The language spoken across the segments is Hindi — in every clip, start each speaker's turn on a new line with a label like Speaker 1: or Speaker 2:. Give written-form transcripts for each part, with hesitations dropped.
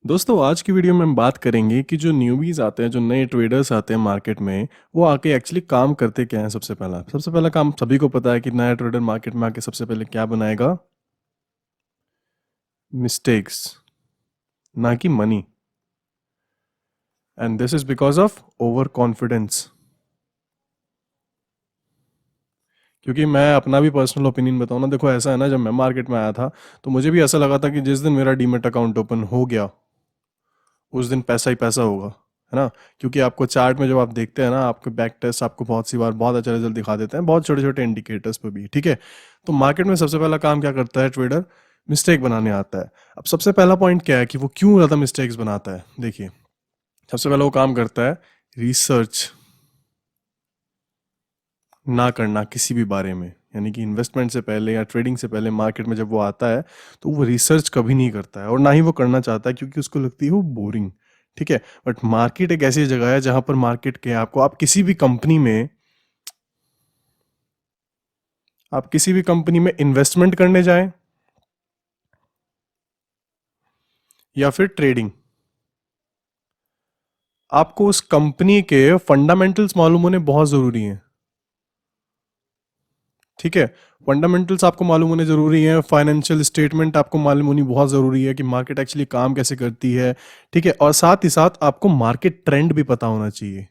Speaker 1: दोस्तों आज की वीडियो में हम बात करेंगे कि जो न्यूबीज आते हैं, जो नए ट्रेडर्स आते हैं मार्केट में, वो आके एक्चुअली काम करते क्या है। सबसे पहला काम सभी को पता है कि नया ट्रेडर मार्केट में आके सबसे पहले क्या बनाएगा? मिस्टेक्स, ना कि money. And this is because of over confidence. क्योंकि मैं अपना भी पर्सनल ओपिनियन बताऊँ ना, देखो ऐसा है ना, जब मैं मार्केट में आया था तो मुझे भी ऐसा लगा था कि जिस दिन मेरा डीमेट अकाउंट ओपन हो गया उस दिन पैसा ही पैसा होगा, है ना। क्योंकि आपको चार्ट में जब आप देखते हैं ना, आपके बैक टेस्ट आपको बहुत सी बार बहुत अच्छा रिजल्ट दिखा देते हैं, बहुत छोटे छोटे इंडिकेटर्स पे भी, ठीक है। तो मार्केट में सबसे पहला काम क्या करता है ट्रेडर? मिस्टेक बनाने आता है। अब सबसे पहला पॉइंट क्या है कि वो क्यों ज़्यादा मिस्टेक्स बनाता है? देखिए, सबसे पहला वो काम करता है रिसर्च ना करना किसी भी बारे में। यानी कि इन्वेस्टमेंट से पहले या ट्रेडिंग से पहले मार्केट में जब वो आता है तो वो रिसर्च कभी नहीं करता है, और ना ही वो करना चाहता है, क्योंकि उसको लगती है वो बोरिंग। ठीक है। बट मार्केट एक ऐसी जगह है जहां पर मार्केट के आपको, आप किसी भी कंपनी में इन्वेस्टमेंट करने जाएं या फिर ट्रेडिंग, आपको उस कंपनी के फंडामेंटल्स मालूम होने बहुत जरूरी हैं। ठीक है। फंडामेंटल्स आपको मालूम होने जरूरी है, फाइनेंशियल स्टेटमेंट आपको मालूम होनी बहुत जरूरी है कि मार्केट एक्चुअली काम कैसे करती है। ठीक है। और साथ ही साथ आपको मार्केट ट्रेंड भी पता होना चाहिए।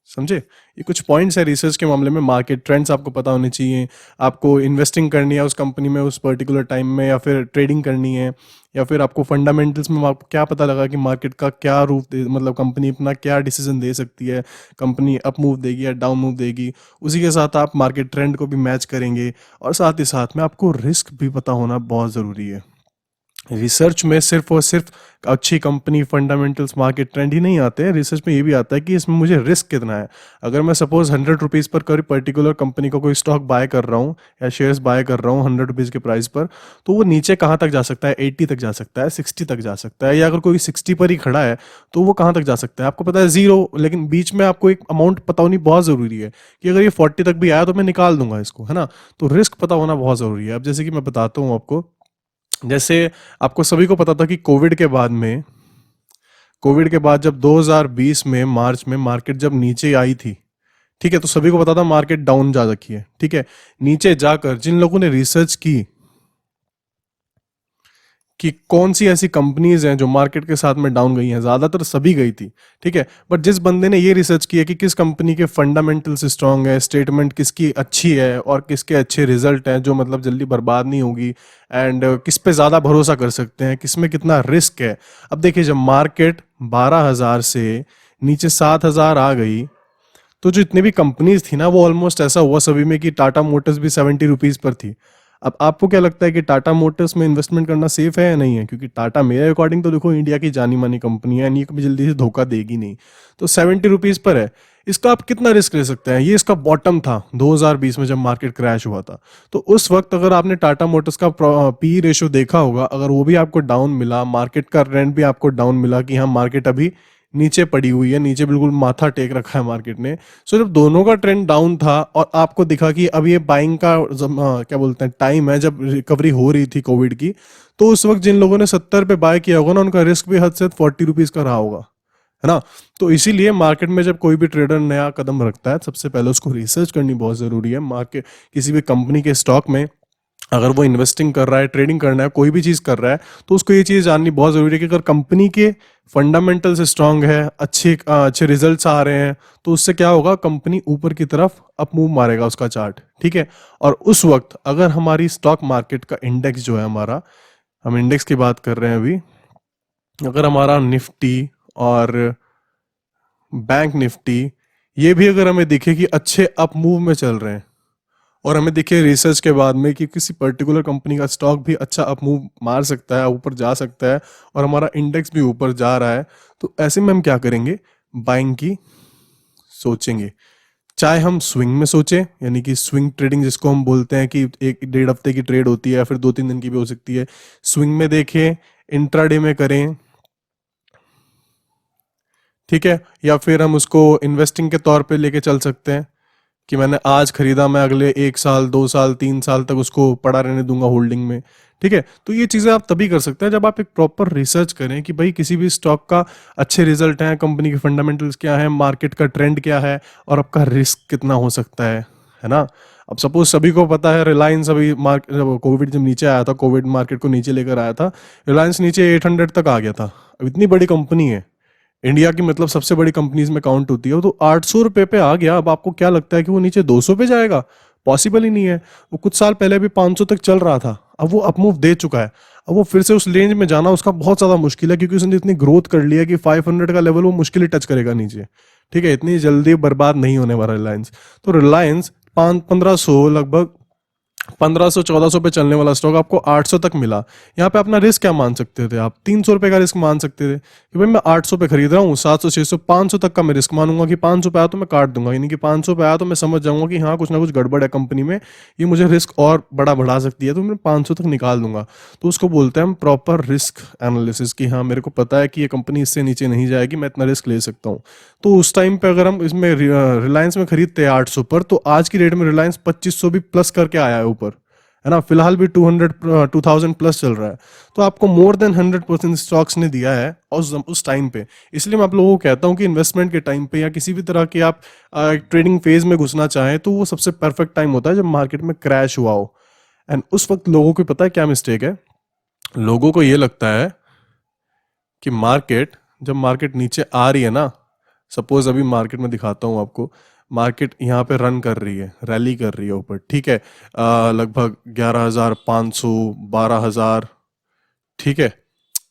Speaker 1: समझे? ये कुछ पॉइंट्स है रिसर्च के मामले में। मार्केट ट्रेंड्स आपको पता होने चाहिए। आपको इन्वेस्टिंग करनी है उस कंपनी में उस पर्टिकुलर टाइम में, या फिर ट्रेडिंग करनी है, या फिर आपको फंडामेंटल्स में आपको क्या पता लगा कि मार्केट का क्या रूप दे, मतलब कंपनी अपना क्या डिसीजन दे सकती है, कंपनी अप मूव देगी या डाउन मूव देगी। उसी के साथ आप मार्केट ट्रेंड को भी मैच करेंगे, और साथ ही साथ में आपको रिस्क भी पता होना बहुत ज़रूरी है। रिसर्च में सिर्फ और सिर्फ अच्छी कंपनी, फंडामेंटल्स, मार्केट ट्रेंड ही नहीं आते हैं। रिसर्च में ये भी आता है कि इसमें मुझे रिस्क कितना है। अगर मैं सपोज 100 रुपीज़ पर कोई पर्टिकुलर कंपनी का कोई स्टॉक बाय कर रहा हूँ या शेयर्स बाय कर रहा हूँ 100 रुपीज़ के प्राइस पर, तो वो नीचे कहाँ तक जा सकता है? 80 तक जा सकता है, 60 तक जा सकता है, या अगर कोई 60 पर ही खड़ा है तो वो कहाँ तक जा सकता है? आपको पता है, जीरो। लेकिन बीच में आपको एक अमाउंट पता होनी बहुत ज़रूरी है कि अगर ये 40 तक भी आया तो मैं निकाल दूंगा इसको, है ना। तो रिस्क पता होना बहुत ज़रूरी है। अब जैसे कि मैं बताता हूँ आपको, जैसे आपको सभी को पता था कि कोविड के बाद जब 2020 में मार्च में मार्केट जब नीचे आई थी, ठीक है, तो सभी को पता था मार्केट डाउन जा रखी है। ठीक है। नीचे जाकर जिन लोगों ने रिसर्च की कि कौन सी ऐसी कंपनीज हैं जो मार्केट के साथ में डाउन गई हैं, ज्यादातर सभी गई थी। ठीक है। बट जिस बंदे ने ये रिसर्च किया कि किस कंपनी के फंडामेंटल्स स्ट्रांग है, स्टेटमेंट किसकी अच्छी है और किसके अच्छे रिजल्ट हैं जो मतलब जल्दी बर्बाद नहीं होगी, एंड किस पे ज्यादा भरोसा कर सकते हैं, किस में कितना रिस्क है। अब देखिए, जब मार्केट 12,000 से नीचे 7,000 आ गई, तो जो इतनी भी कंपनीज थी ना, वो ऑलमोस्ट ऐसा हुआ सभी में कि टाटा मोटर्स भी 70 रुपीज पर थी। अब आपको क्या लगता है कि टाटा मोटर्स में इन्वेस्टमेंट करना सेफ है या नहीं है? क्योंकि टाटा मेरे अकॉर्डिंग तो देखो इंडिया की जानी मानी कंपनी है, ये कभी जल्दी से धोखा देगी नहीं। तो 70 रुपीज पर है। इसका आप कितना रिस्क ले सकते हैं? ये इसका बॉटम था 2020 में जब मार्केट क्रैश हुआ था। तो उस वक्त अगर आपने टाटा मोटर्स का पी रेशियो देखा होगा, अगर वो भी आपको डाउन मिला, मार्केट का ट्रेंड भी आपको डाउन मिला कि हाँ मार्केट अभी नीचे पड़ी हुई है, नीचे बिल्कुल माथा टेक रखा है मार्केट ने। सो जब दोनों का ट्रेंड डाउन था और आपको दिखा कि अब ये बाइंग का क्या बोलते हैं टाइम है, जब रिकवरी हो रही थी कोविड की, तो उस वक्त जिन लोगों ने 70 पे बाय किया होगा ना, उनका रिस्क भी हद से 40 रुपीज का रहा होगा, है ना। तो इसीलिए मार्केट में जब कोई भी ट्रेडर नया कदम रखता है, सबसे पहले उसको रिसर्च करनी बहुत जरूरी है। मार्केट किसी भी कंपनी के स्टॉक में अगर वो इन्वेस्टिंग कर रहा है, ट्रेडिंग करना है, कोई भी चीज़ कर रहा है, तो उसको ये चीज़ जाननी बहुत ज़रूरी है कि अगर कंपनी के फंडामेंटल्स स्ट्रांग है, अच्छे रिजल्ट्स आ रहे हैं, तो उससे क्या होगा, कंपनी ऊपर की तरफ अप मूव मारेगा उसका चार्ट। ठीक है। और उस वक्त अगर हमारी स्टॉक मार्केट का इंडेक्स जो है हमारा, हम इंडेक्स की बात कर रहे हैं अभी, अगर हमारा निफ्टी और बैंक निफ्टी ये भी अगर हमें दिखे कि अच्छे अप मूव में चल रहे हैं, और हमें दिखे रिसर्च के बाद में कि किसी पर्टिकुलर कंपनी का स्टॉक भी अच्छा अप मूव मार सकता है, ऊपर जा सकता है, और हमारा इंडेक्स भी ऊपर जा रहा है, तो ऐसे में हम क्या करेंगे? बाइंग की सोचेंगे। चाहे हम स्विंग में सोचें, यानी कि स्विंग ट्रेडिंग जिसको हम बोलते हैं कि एक डेढ़ हफ्ते की ट्रेड होती है या फिर 2-3 दिन की भी हो सकती है, स्विंग में देखें, इंट्राडे में करें। ठीक है। या फिर हम उसको इन्वेस्टिंग के तौर पे लेके चल सकते हैं कि मैंने आज खरीदा, मैं अगले 1 साल 2 साल 3 साल तक उसको पड़ा रहने दूंगा होल्डिंग में। ठीक है, तो ये चीज़ें आप तभी कर सकते हैं जब आप एक प्रॉपर रिसर्च करें कि भाई किसी भी स्टॉक का अच्छे रिजल्ट हैं, कंपनी के फंडामेंटल्स क्या है, मार्केट का ट्रेंड क्या है, और आपका रिस्क कितना हो सकता है ना। अब सपोज सभी को पता है रिलायंस अभी मार्केट जब कोविड जब नीचे आया था, कोविड मार्केट को नीचे लेकर आया था, रिलायंस नीचे 800 तक आ गया था। अब इतनी बड़ी कंपनी है, इंडिया की मतलब सबसे बड़ी कंपनीज में काउंट होती है, तो 800 रुपए पे आ गया। अब आपको क्या लगता है कि वो नीचे 200 पे जाएगा? पॉसिबल ही नहीं है। वो कुछ साल पहले भी 500 तक चल रहा था, अब वो अपमूव दे चुका है। अब वो फिर से उस रेंज में जाना उसका बहुत ज्यादा मुश्किल है, क्योंकि उसने इतनी ग्रोथ कर लिया कि 500 का लेवल वो मुश्किल ही टच करेगा नीचे। ठीक है, इतनी जल्दी बर्बाद नहीं होने वाला रिलायंस। तो रिलायंस 500-1500, लगभग 1500-1400 पे चलने वाला स्टॉक आपको 800 तक मिला। यहाँ पे अपना रिस्क क्या मान सकते थे आप? 300 रुपए का रिस्क मान सकते थे कि भाई मैं 800 पे खरीद रहा हूँ, 700 600 500 तक का मैं रिस्क मानूंगा कि 500 पे आया तो मैं काट दूंगा, यानी कि 500 पे आया तो मैं समझ जाऊंगा कि हाँ कुछ ना कुछ गड़बड़ है कंपनी में, ये मुझे रिस्क और बड़ा बढ़ा सकती है, तो मैं 500 तक निकाल दूंगा। तो उसको बोलते हैं हम प्रॉपर रिस्क एनालिसिस, कि हाँ मेरे को पता है कि ये कंपनी इससे नीचे नहीं जाएगी, मैं इतना रिस्क ले सकता हूँ। तो उस टाइम पे अगर हम इसमें रिलायंस में खरीदते हैं 800 पर, तो आज की डेट में रिलायंस 2500 भी प्लस करके आया है ऊपर, है ना। फिलहाल भी 2000 प्लस चल रहा है। तो आपको मोर देन 100% स्टॉक्स ने दिया है उस टाइम पे। इसलिए मैं आप लोगों को कहता हूँ कि इन्वेस्टमेंट के टाइम पे या किसी भी तरह के आप ट्रेडिंग फेज में घुसना चाहें, तो वो सबसे परफेक्ट टाइम होता है जब मार्केट में क्रैश हुआ हो। एंड उस वक्त लोगों को पता है क्या मिस्टेक है? लोगों को ये लगता है कि जब मार्केट नीचे आ रही है ना, सपोज अभी मार्केट में दिखाता हूँ आपको, मार्केट यहाँ पे रन कर रही है, रैली कर रही है ऊपर, ठीक है, लगभग 11,500 12,000, ठीक है।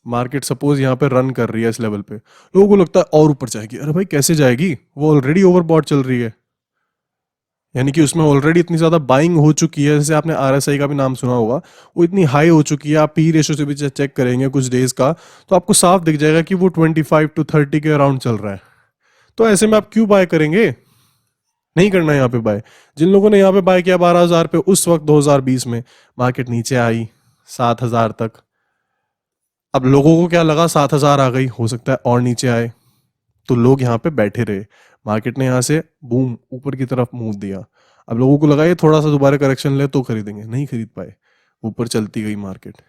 Speaker 1: मार्केट सपोज यहाँ पे रन कर रही है इस लेवल पे, लोगों को लगता है और ऊपर जाएगी। अरे भाई कैसे जाएगी, वो ऑलरेडी ओवरबॉट चल रही है, यानी कि उसमें ऑलरेडी इतनी ज्यादा बाइंग हो चुकी है। जैसे आपने आरएसआई का भी नाम सुना होगा, वो इतनी हाई हो चुकी है। आप पी रेशो से भी चेक करेंगे कुछ डेज का, तो आपको साफ दिख जाएगा कि वो 25 to 30 के अराउंड चल रहा है। तो ऐसे में आप क्यों बाय करेंगे? नहीं करना है यहाँ पे बाय। जिन लोगों ने यहाँ पे बाय किया 12,000 पे, उस वक्त 2020 में मार्केट नीचे आई 7,000 तक। अब लोगों को क्या लगा 7,000 आ गई, हो सकता है और नीचे आए, तो लोग यहाँ पे बैठे रहे। मार्केट ने यहाँ से बूम ऊपर की तरफ मूव दिया। अब लोगों को लगा ये थोड़ा सा दोबारा करेक्शन ले तो खरीदेंगे, नहीं खरीद पाए, ऊपर चलती गई मार्केट।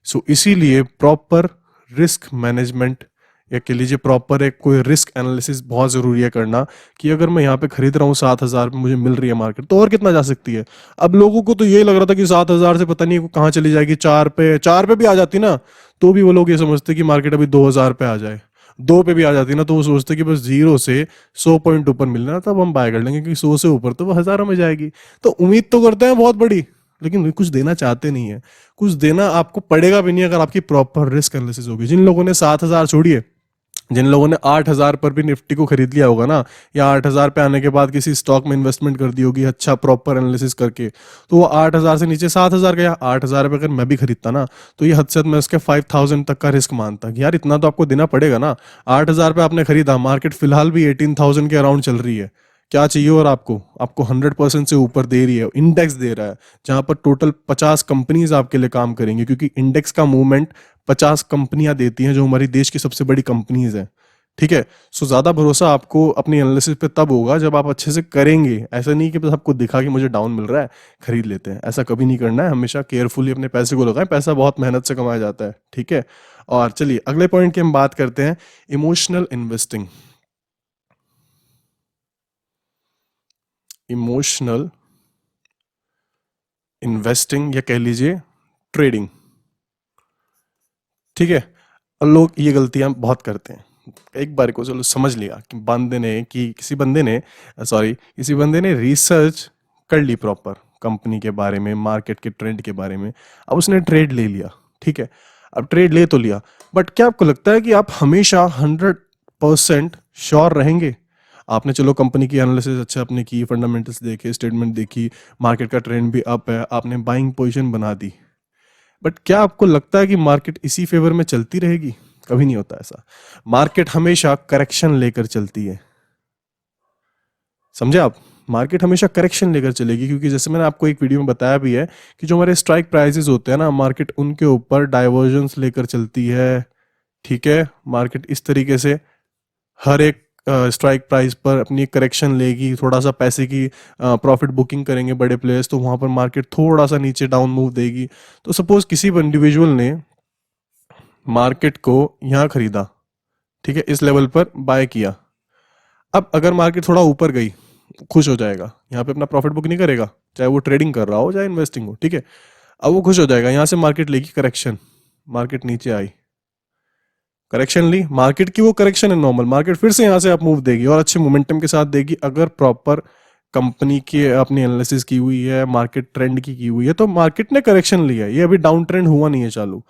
Speaker 1: सो इसीलिए प्रॉपर रिस्क मैनेजमेंट, या कह लीजिए प्रॉपर एक कोई रिस्क एनालिसिस बहुत जरूरी है करना, कि अगर मैं यहाँ पे खरीद रहा हूँ 7,000 पे, मुझे मिल रही है मार्केट, तो और कितना जा सकती है। अब लोगों को तो ये लग रहा था कि 7,000 से पता नहीं वो कहाँ चली जाएगी, 4 पे भी आ जाती ना, तो भी वो लोग ये समझते कि मार्केट अभी 2,000 पे आ जाए। 2 पे भी आ जाती ना, तो वो सोचते कि बस 0 से 100 पॉइंट ऊपर मिलना, तब हम बाय कर लेंगे, क्योंकि 100 से ऊपर तो वो हजारों में जाएगी। तो उम्मीद तो करते हैं बहुत बड़ी, लेकिन कुछ देना चाहते नहीं है। कुछ देना आपको पड़ेगा भी नहीं अगर आपकी प्रॉपर रिस्क एनालिसिस होगी। जिन लोगों ने 7,000 छोड़िए, जिन लोगों ने 8,000 पर भी निफ्टी को खरीद लिया होगा ना, या 8,000 पे आने के बाद किसी स्टॉक में इन्वेस्टमेंट कर दी होगी अच्छा प्रॉपर एनालिसिस करके, तो वो 8,000 से नीचे 7,000 गया। 8,000 पे अगर मैं भी खरीदता ना, तो ये हद से हद मैं उसके 5,000 तक का रिस्क मानता कि यार इतना तो आपको देना पड़ेगा ना। 8,000 पे आपने खरीदा, मार्केट फिलहाल भी 18,000 के अराउंड चल रही है, क्या चाहिए और आपको 100% से ऊपर दे रही है, इंडेक्स दे रहा है, जहां पर टोटल 50 कंपनीज आपके लिए काम करेंगी, क्योंकि इंडेक्स का मूवमेंट 50 कंपनियां देती हैं जो हमारी देश की सबसे बड़ी कंपनीज हैं। ठीक है, सो ज्यादा भरोसा आपको अपनी एनालिसिस पे तब होगा जब आप अच्छे से करेंगे। ऐसा नहीं कि बस आपको दिखा कि मुझे डाउन मिल रहा है खरीद लेते हैं, ऐसा कभी नहीं करना है। हमेशा केयरफुली अपने पैसे को लगाएं, पैसा बहुत मेहनत से कमाया जाता है। ठीक है, और चलिए अगले पॉइंट की हम बात करते हैं, इमोशनल इन्वेस्टिंग। इमोशनल इन्वेस्टिंग, या कह लीजिए ट्रेडिंग। ठीक है, और लोग ये गलतियां बहुत करते हैं। एक बार को चलो समझ लिया कि किसी बंदे ने रिसर्च कर ली प्रॉपर कंपनी के बारे में, मार्केट के ट्रेंड के बारे में। अब उसने ट्रेड ले लिया, ठीक है, अब ट्रेड ले तो लिया, बट क्या आपको लगता है कि आप हमेशा 100% श्योर रहेंगे? आपने चलो कंपनी की एनालिसिस अच्छा आपने की, फंडामेंटल्स देखे, स्टेटमेंट देखी, मार्केट का ट्रेंड भी अप है, आपने बाइंग पोजीशन बना दी, बट क्या आपको लगता है कि मार्केट इसी फेवर में चलती रहेगी? कभी नहीं होता ऐसा। मार्केट हमेशा करेक्शन लेकर चलती है, समझे आप? मार्केट हमेशा करेक्शन लेकर चलेगी, क्योंकि जैसे मैंने आपको एक वीडियो में बताया भी है कि जो हमारे स्ट्राइक प्राइसेस होते हैं ना, मार्केट उनके ऊपर डाइवर्जेंस लेकर चलती है। ठीक है, मार्केट इस तरीके से हर एक स्ट्राइक प्राइस पर अपनी करेक्शन लेगी, थोड़ा सा पैसे की प्रॉफिट बुकिंग करेंगे बड़े प्लेयर्स, तो वहाँ पर मार्केट थोड़ा सा नीचे डाउन मूव देगी। तो सपोज किसी इंडिविजुअल ने मार्केट को यहाँ खरीदा, ठीक है, इस लेवल पर बाय किया। अब अगर मार्केट थोड़ा ऊपर गई, खुश हो जाएगा, यहाँ पे अपना प्रॉफिट बुक नहीं करेगा, चाहे वो ट्रेडिंग कर रहा हो चाहे इन्वेस्टिंग हो, ठीक है। अब वो खुश हो जाएगा, यहाँ से मार्केट लेगी करेक्शन, मार्केट नीचे आई, करेक्शन ली, मार्केट की वो करेक्शन है नॉर्मल, मार्केट फिर से यहाँ से अप मूव देगी और अच्छे मोमेंटम के साथ देगी। अगर प्रॉपर कंपनी की अपनी एनालिसिस की हुई है, मार्केट ट्रेंड की हुई है, तो मार्केट ने करेक्शन लिया है, ये अभी डाउन ट्रेंड हुआ नहीं है चालू।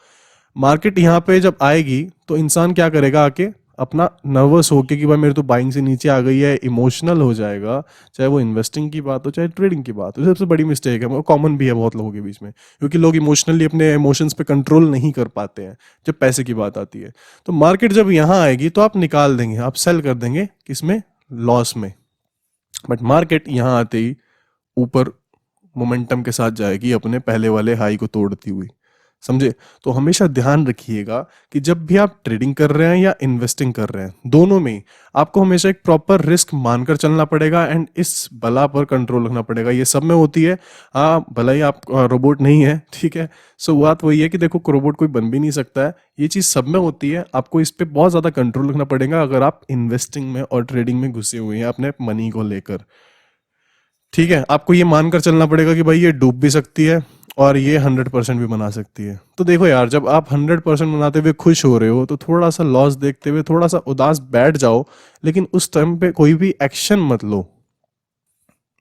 Speaker 1: मार्केट यहाँ पे जब आएगी तो इंसान क्या करेगा, आके अपना नर्वस होके कि भाई मेरे तो बाइंग से नीचे आ गई है, इमोशनल हो जाएगा। चाहे वो इन्वेस्टिंग की बात हो चाहे ट्रेडिंग की बात हो, सबसे बड़ी मिस्टेक है, वो कॉमन भी है बहुत लोगों के बीच में, क्योंकि लोग इमोशनली अपने इमोशंस पे कंट्रोल नहीं कर पाते हैं जब पैसे की बात आती है। तो मार्केट जब यहाँ आएगी तो आप निकाल देंगे, आप सेल कर देंगे, किसमें, लॉस में। बट मार्केट यहाँ आते ही ऊपर मोमेंटम के साथ जाएगी अपने पहले वाले हाई को तोड़ती हुई, समझे। तो हमेशा ध्यान रखिएगा कि जब भी आप ट्रेडिंग कर रहे हैं या इन्वेस्टिंग कर रहे हैं, दोनों में आपको हमेशा एक प्रॉपर रिस्क मानकर चलना पड़ेगा एंड इस बला पर कंट्रोल रखना पड़ेगा। ये सब में होती है, हाँ, भला ही आप रोबोट नहीं है, ठीक है। सो बात वही है कि देखो, रोबोट कोई बन भी नहीं सकता है, ये चीज़ सब में होती है। आपको इस पर बहुत ज़्यादा कंट्रोल रखना पड़ेगा अगर आप इन्वेस्टिंग में और ट्रेडिंग में घुसे हुए हैं अपने मनी को लेकर, ठीक है। आपको ये मानकर चलना पड़ेगा कि भाई ये डूब भी सकती है और ये 100% भी बना सकती है। तो देखो यार, जब आप 100% बनाते हुए खुश हो रहे हो तो थोड़ा सा लॉस देखते हुए थोड़ा सा उदास बैठ जाओ, लेकिन उस टाइम पे कोई भी एक्शन मत लो,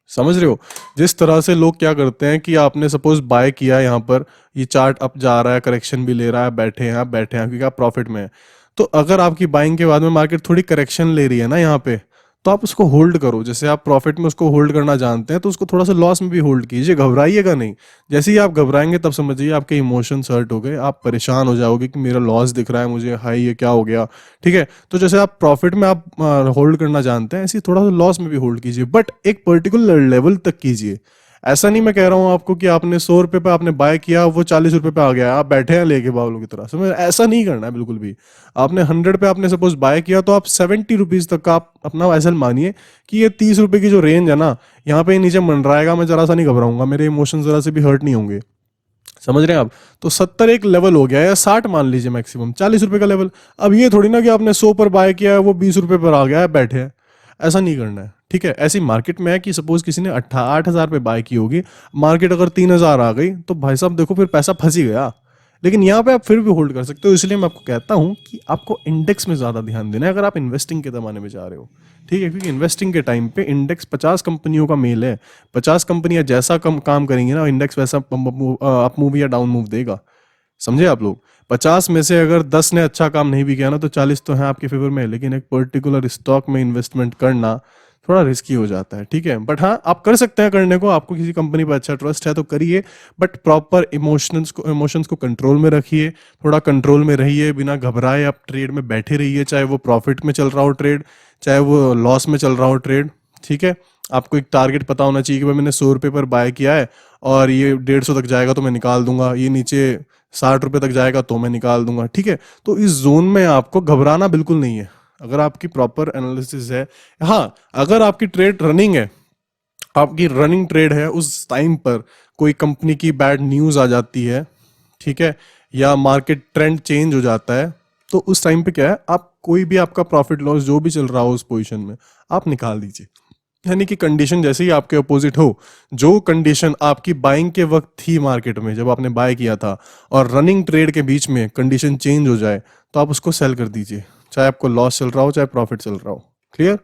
Speaker 1: समझ रहे हो। जिस तरह से लोग क्या करते हैं कि आपने सपोज बाय किया, यहाँ पर ये चार्ट अप जा रहा है, करेक्शन भी ले रहा है, बैठे हैं आप, बैठे हैं क्योंकि आप प्रॉफिट में है। तो अगर आपकी बाइंग के बाद में मार्केट थोड़ी करेक्शन ले रही है ना यहाँ पे, तो आप उसको होल्ड करो। जैसे आप प्रॉफिट में उसको होल्ड करना जानते हैं, तो उसको थोड़ा सा लॉस में भी होल्ड कीजिए, घबराइएगा नहीं। जैसे ही आप घबराएंगे तब समझिए आपके इमोशंस हर्ट हो गए, आप परेशान हो जाओगे कि मेरा लॉस दिख रहा है मुझे, हाई ये क्या हो गया, ठीक है। तो जैसे आप प्रॉफिट में आप होल्ड करना जानते हैं, ऐसे ही थोड़ा सा लॉस में भी होल्ड कीजिए, बट एक पर्टिकुलर लेवल तक कीजिए। ऐसा नहीं मैं कह रहा हूँ आपको कि आपने 100 रुपये पे आपने बाय किया, वो 40 रुपये पे आ गया, आप बैठे हैं लेके बावलों की तरह, समझ, ऐसा नहीं करना है बिल्कुल भी। आपने 100 पे आपने सपोज बाय किया, तो आप 70 रुपीज तक का आप अपना ऐसा मानिए कि ये 30 रुपये की जो रेंज है ना, यहाँ पे नीचे मंडराएगा, मैं जरा सा नहीं घबराऊंगा, मेरे इमोशन जरा से भी हर्ट नहीं होंगे, समझ रहे हैं आप। तो 70 एक लेवल हो गया, या 60 मान लीजिए मैक्सिमम, 40 रुपये का लेवल। अब ये थोड़ी ना कि आपने 100 पर बाय किया है, वो 20 रुपये पर आ गया है, बैठे हैं, ऐसा नहीं करना है, ठीक है। ऐसी मार्केट में है कि सपोज किसी ने 8,000 पे बाय की होगी, मार्केट अगर 3,000 आ गई, तो भाई साहब देखो फिर पैसा फंस ही गया। लेकिन यहाँ पे आप फिर भी होल्ड कर सकते हो, इसलिए मैं आपको कहता हूँ कि आपको इंडेक्स में ज़्यादा ध्यान देना है अगर आप इन्वेस्टिंग के ज़माने में जा रहे हो, ठीक है। क्योंकि इन्वेस्टिंग के टाइम पे इंडेक्स 50 कंपनियों का मेल है, 50 कंपनियां जैसा काम करेंगी ना, इंडेक्स वैसा अप मूव या डाउन मूव देगा, समझे आप लोग। 50 में से अगर 10 ने अच्छा काम नहीं भी किया ना, तो 40 तो है आपके फेवर में, लेकिन एक पर्टिकुलर स्टॉक में इन्वेस्टमेंट करना थोड़ा रिस्की हो जाता है, ठीक है। बट हाँ, आप कर सकते हैं करने को, आपको किसी कंपनी पर अच्छा ट्रस्ट है तो करिए, बट प्रॉपर इमोशंस को कंट्रोल में रखिए, थोड़ा कंट्रोल में रहिए, बिना घबराए आप ट्रेड में बैठे रहिए, चाहे वो प्रॉफिट में चल रहा हो ट्रेड, चाहे वो लॉस में चल रहा हो ट्रेड, ठीक है। आपको एक टारगेट पता होना चाहिए कि भाई मैंने 100 रुपये पर बाय किया है और ये 150 तक जाएगा तो मैं निकाल दूंगा, ये नीचे 60 रुपये तक जाएगा तो मैं निकाल दूंगा, ठीक है। तो इस जोन में आपको घबराना बिल्कुल नहीं है अगर आपकी प्रॉपर एनालिसिस है। हाँ, अगर आपकी ट्रेड रनिंग है, आपकी रनिंग ट्रेड है, उस टाइम पर कोई कंपनी की बैड न्यूज आ जाती है, ठीक है, या मार्केट ट्रेंड चेंज हो जाता है, तो उस टाइम पे क्या है, आप कोई भी आपका प्रॉफिट लॉस जो भी चल रहा हो उस पोजीशन में आप निकाल दीजिए। यानी कि कंडीशन जैसे ही आपके अपोजिट हो, जो कंडीशन आपकी बाइंग के वक्त थी मार्केट में जब आपने बाय किया था, और रनिंग ट्रेड के बीच में कंडीशन चेंज हो जाए, तो आप उसको सेल कर दीजिए, चाहे आपको लॉस चल रहा हो चाहे प्रॉफिट चल रहा हो। क्लियर।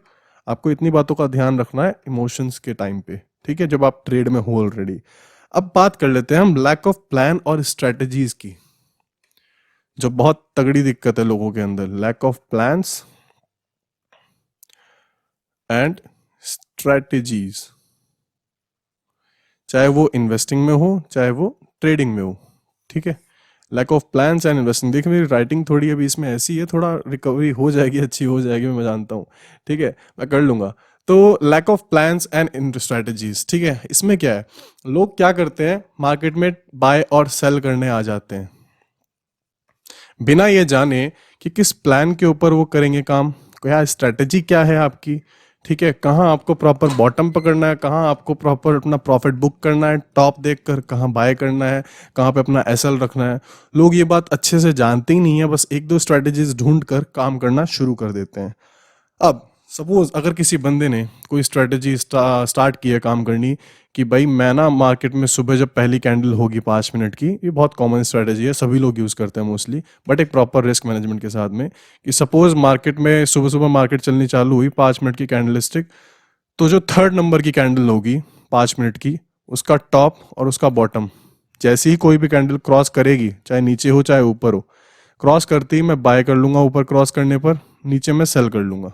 Speaker 1: आपको इतनी बातों का ध्यान रखना है इमोशंस के टाइम पे, ठीक है, जब आप ट्रेड में हो ऑलरेडी। अब बात कर लेते हैं हम लैक ऑफ प्लान और स्ट्रेटजीज की, जो बहुत तगड़ी दिक्कत है लोगों के अंदर, lack of plans and strategies, चाहे वो इन्वेस्टिंग में हो चाहे वो ट्रेडिंग में हो, ठीक है। Lack of plans and investing, देखिए मेरी राइटिंग थोड़ी अभी इसमें ऐसी है, थोड़ा रिकवरी हो जाएगी, अच्छी हो जाएगी, मैं जानता हूँ, ठीक है, मैं कर लूंगा। तो lack of plans and strategies, ठीक है, इसमें क्या है, लोग क्या करते हैं, मार्केट में बाय और सेल करने आ जाते हैं बिना ये जाने कि किस प्लान के ऊपर वो करेंगे काम, क्या स्ट्रेटेजी क्या है आपकी, ठीक है, कहाँ आपको प्रॉपर बॉटम पकड़ना है, कहाँ आपको प्रॉपर अपना प्रॉफिट बुक करना है, टॉप देखकर कहाँ बाय करना है, कहाँ पे अपना एसएल रखना है। लोग ये बात अच्छे से जानते ही नहीं है, बस एक दो स्ट्रेटेजीज ढूंढ कर काम करना शुरू कर देते हैं। अब सपोज अगर किसी बंदे ने कोई स्ट्रेटेजी स्टार्ट की है काम करनी, कि भाई मैं ना मार्केट में सुबह जब पहली कैंडल होगी 5 मिनट की, ये बहुत कॉमन स्ट्रेटेजी है, सभी लोग यूज़ करते हैं मोस्टली, बट एक प्रॉपर रिस्क मैनेजमेंट के साथ में, कि सपोज मार्केट में सुबह सुबह मार्केट चलनी चालू हुई 5 मिनट की कैंडल स्टिक, तो जो थर्ड नंबर की कैंडल होगी 5 मिनट की, उसका टॉप और उसका बॉटम जैसे ही कोई भी कैंडल क्रॉस करेगी, चाहे नीचे हो चाहे ऊपर हो, क्रॉस करते ही मैं बाय कर लूंगा, ऊपर क्रॉस करने पर नीचे मैं सेल कर लूंगा।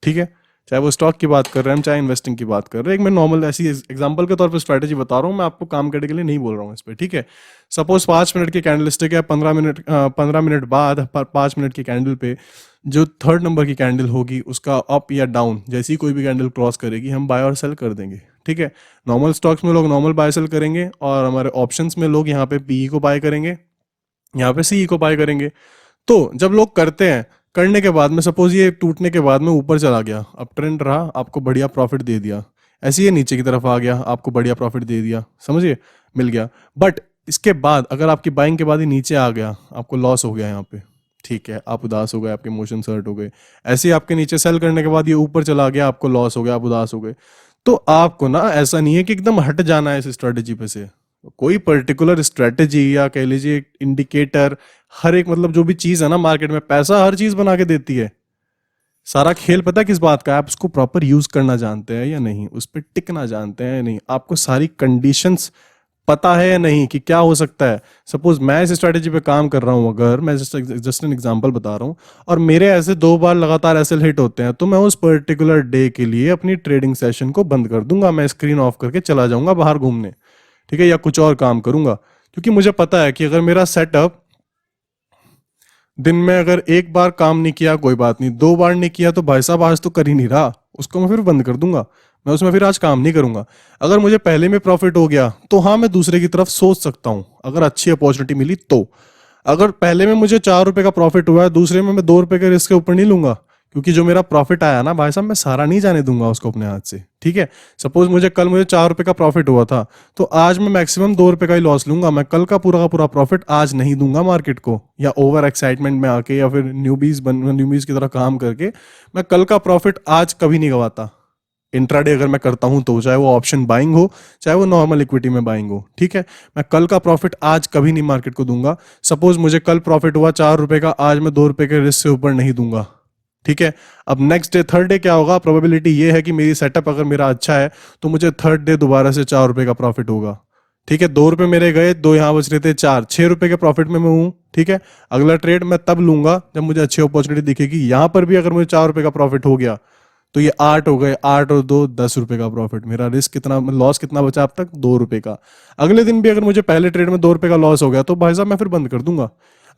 Speaker 1: ठीक है, चाहे वो स्टॉक की बात कर रहे हैं हम, चाहे इन्वेस्टिंग की बात कर रहे हैं, एक मैं नॉर्मल ऐसी एग्जांपल के तौर पे स्ट्रैटेजी बता रहा हूँ, मैं आपको काम करने के लिए नहीं बोल रहा हूँ इस पर। ठीक है, सपोज 5 मिनट की कैंडल स्टिक है, 15 मिनट बाद 5 मिनट की कैंडल पे जो थर्ड नंबर की कैंडल होगी उसका अप या डाउन जैसी कोई भी कैंडल क्रॉस करेगी, हम बाय और सेल कर देंगे। ठीक है, नॉर्मल स्टॉक्स में लोग नॉर्मल बाय सेल करेंगे, और हमारे ऑप्शंस में लोग यहाँ पे पीई को बाय करेंगे, यहाँ पे सीई को बाय करेंगे। तो जब लोग करते हैं, करने के बाद में सपोज ये टूटने के बाद में ऊपर चला गया, अब ट्रेंड रहा, आपको बढ़िया प्रॉफिट दे दिया, ऐसे ये नीचे की तरफ आ गया, आपको बढ़िया प्रॉफिट दे दिया, समझिए, मिल गया। बट इसके बाद अगर आपकी बाइंग के बाद ही नीचे आ गया, आपको लॉस हो गया यहाँ पे, ठीक है, आप उदास हो गए, आपके इमोशंस हर्ट हो गए, ऐसे ही आपके नीचे सेल करने के बाद ये ऊपर चला गया, आपको लॉस हो गया, आप उदास हो गए, तो आपको ना ऐसा नहीं है कि एकदम हट जाना है इस स्ट्रेटेजी पे से, कोई पर्टिकुलर स्ट्रेटेजी या कह लीजिए इंडिकेटर, हर एक मतलब जो भी चीज है ना मार्केट में, पैसा हर चीज बना के देती है। सारा खेल पता है किस बात का है, आप उसको प्रॉपर यूज करना जानते हैं या नहीं, उस पर टिकना जानते हैं या नहीं, आपको सारी कंडीशंस पता है या नहीं कि क्या हो सकता है। सपोज मैं इस स्ट्रेटेजी पे काम कर रहा हूं, अगर मैं जस्ट एन एग्जांपल बता रहा हूं, और मेरे ऐसे 2 बार लगातार एसएल हिट होते हैं, तो मैं उस पर्टिकुलर डे के लिए अपनी ट्रेडिंग सेशन को बंद कर दूंगा, मैं स्क्रीन ऑफ करके चला जाऊंगा बाहर घूमने, ठीक है, या कुछ और काम करूंगा, क्योंकि मुझे पता है कि अगर मेरा सेटअप दिन में अगर 1 बार काम नहीं किया कोई बात नहीं, 2 बार नहीं किया तो भाई साहब आज तो कर ही नहीं रहा, उसको मैं फिर बंद कर दूंगा, मैं उसमें फिर आज काम नहीं करूंगा। अगर मुझे पहले में प्रॉफिट हो गया तो हाँ मैं दूसरे की तरफ सोच सकता हूं, अगर अच्छी अपॉर्चुनिटी मिली तो। अगर पहले में मुझे 4 रुपए का प्रॉफिट हुआ है, दूसरे में मैं 2 रुपए के रिस्क के ऊपर नहीं लूंगा, क्योंकि जो मेरा प्रॉफिट आया ना भाई साहब, मैं सारा नहीं जाने दूंगा उसको अपने हाथ से। ठीक है, सपोज मुझे 4 रुपए का प्रॉफिट हुआ था, तो आज मैं मैक्सिमम 2 रुपए का ही लॉस लूंगा, मैं कल का पूरा प्रॉफिट आज नहीं दूंगा मार्केट को, या ओवर एक्साइटमेंट में आके या फिर न्यूबीज की तरह काम करके मैं कल का प्रॉफिट आज कभी नहीं गवाता। इंट्राडे अगर मैं करता हूं तो, चाहे वो ऑप्शन बाइंग हो चाहे वो नॉर्मल इक्विटी में बाइंग हो, ठीक है, मैं कल का प्रॉफिट आज कभी नहीं मार्केट को दूंगा। सपोज मुझे कल प्रॉफिट हुआ 4 रुपए का, आज मैं 2 रुपए के रिस्क से ऊपर नहीं दूंगा। ठीक है, अब नेक्स्ट डे थर्ड डे क्या होगा, प्रोबेबिलिटी ये है कि मेरी सेटअप अगर मेरा अच्छा है तो मुझे थर्ड डे दोबारा से 4 रुपए का प्रॉफिट होगा। ठीक है, 2 रुपए मेरे गए, 2 यहाँ बच रहे थे, 6 रुपए के प्रॉफिट में मैं हूँ। ठीक है, अगला ट्रेड मैं तब लूंगा जब मुझे अच्छी अपॉर्चुनिटी दिखेगी। यहां पर भी अगर मुझे 4 रुपए का प्रॉफिट हो गया तो ये 8 हो गए, 8 और 2 10 रुपए का प्रॉफिट, मेरा रिस्क कितना, लॉस कितना बचा अब तक, 2 रुपए का। अगले दिन भी अगर मुझे पहले ट्रेड में 2 रुपए का लॉस हो गया तो भाई साहब मैं फिर बंद कर दूंगा।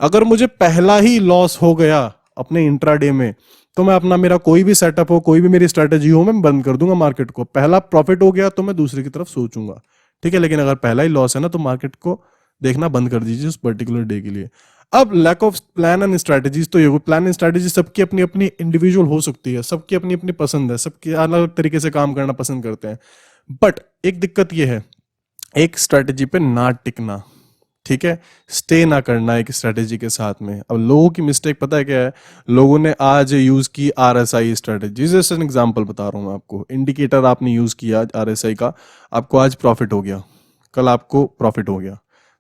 Speaker 1: अगर मुझे पहला ही लॉस हो गया अपने इंट्राडे में, तो मैं अपना, मेरा कोई भी सेटअप हो, कोई भी मेरी स्ट्रेटेजी हो, मैं बंद कर दूंगा मार्केट को। पहला प्रॉफिट हो गया तो मैं दूसरे की तरफ सोचूंगा। ठीक है, लेकिन अगर पहला ही लॉस है ना तो मार्केट को देखना बंद कर दीजिए उस पर्टिकुलर डे के लिए। अब lack of plan and strategies, तो ये प्लान एंड स्ट्रेटेजी सबकी अपनी अपनी इंडिविजुअल हो सकती है, सबकी अपनी अपनी पसंद है, सबकी अलग अलग तरीके से काम करना पसंद करते हैं। बट एक दिक्कत ये है, एक स्ट्रेटेजी पे ना टिकना, ठीक है, स्टे ना करना एक स्ट्रेटेजी के साथ में। अब लोगों की मिस्टेक पता है क्या है, लोगों ने आज यूज की आरएसआई स्ट्रेटेजी, जैसे एन एग्जांपल बता रहा हूं आपको, इंडिकेटर आपने यूज किया आरएसआई का, आपको आज प्रॉफिट हो गया, कल आपको प्रॉफिट हो गया,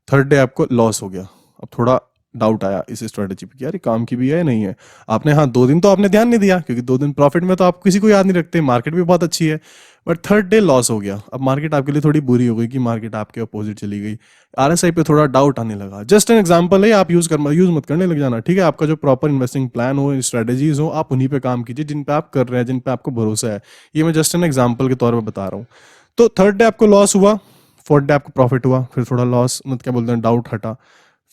Speaker 1: थर्ड डे आपको लॉस हो गया। अब थोड़ा डाउट आया इस स्ट्रेटेजी पे कि यार ये काम की भी है या नहीं है, आपने, हाँ 2 दिन तो आपने ध्यान नहीं दिया, क्योंकि 2 दिन प्रॉफिट में तो आप किसी को याद नहीं रखते, मार्केट भी बहुत अच्छी है, बट थर्ड डे लॉस हो गया। अब मार्केट आपके लिए थोड़ी बुरी हो गई कि मार्केट आपके अपोजिट चली गई, आरएसआई पे थोड़ा डाउट आने लगा। जस्ट एन एग्जांपल है, आप यूज मत करने लग जाना। ठीक है, आपका जो प्रॉपर इन्वेस्टिंग प्लान हो, स्ट्रेटेजीज हो, आप उन्हीं पे काम कीजिए जिन पे आप कर रहे हैं, जिन पे आपको भरोसा है। ये मैं जस्ट एन एग्जांपल के तौर पर बता रहा हूँ। तो थर्ड डे आपको लॉस हुआ, फोर्थ डे आपको प्रॉफिट हुआ, फिर थोड़ा लॉस, मतलब क्या बोलते हैं, डाउट हटा,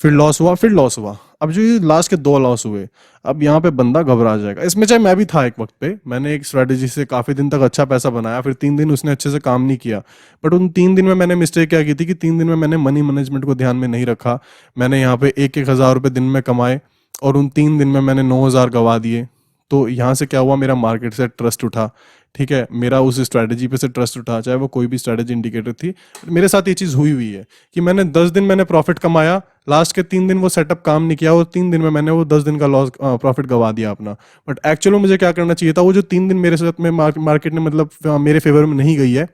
Speaker 1: फिर लॉस हुआ, फिर लॉस हुआ। अब जो ये लास्ट के 2 लॉस हुए, अब यहाँ पे बंदा घबरा जाएगा। इसमें चाहे मैं भी था एक वक्त पे, मैंने एक स्ट्रेटेजी से काफी दिन तक अच्छा पैसा बनाया, फिर 3 दिन उसने अच्छे से काम नहीं किया। बट उन 3 दिन में मैंने मिस्टेक क्या की थी कि 3 दिन में मैंने मनी मैनेजमेंट को ध्यान में नहीं रखा। मैंने यहाँ पे 1-1 हज़ार रुपये दिन में कमाए और उन 3 दिन में मैंने 9,000 गवा दिए। तो यहाँ से क्या हुआ, मेरा मार्केट से ट्रस्ट उठा, ठीक है, मेरा उस स्ट्रैटेजी पे से ट्रस्ट उठा, चाहे वो कोई भी स्ट्रैटेजी इंडिकेटर थी। मेरे साथ ये चीज़ हुई हुई है कि मैंने 10 दिन मैंने प्रॉफिट कमाया, लास्ट के 3 दिन वो सेटअप काम नहीं किया और 3 दिन में मैंने वो 10 दिन का लॉस प्रॉफिट गवा दिया अपना। बट एक्चुअली मुझे क्या करना चाहिए था, वो जो 3 दिन मेरे साथ में मार्केट ने मतलब मेरे फेवर में नहीं गई है,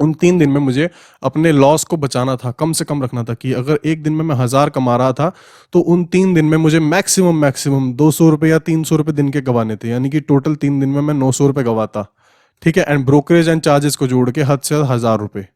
Speaker 1: उन 3 दिन में मुझे अपने लॉस को बचाना था, कम से कम रखना था कि अगर एक दिन में मैं 1000 कमा रहा था तो उन 3 दिन में मुझे मैक्सिमम 200 रुपये या 300 रुपये दिन के गंवाने थे, यानी कि टोटल 3 दिन में मैं 900 रुपये गंवाता, ठीक है, एंड ब्रोकरेज एंड चार्जेस को जोड़ के हद से 1000 रुपये।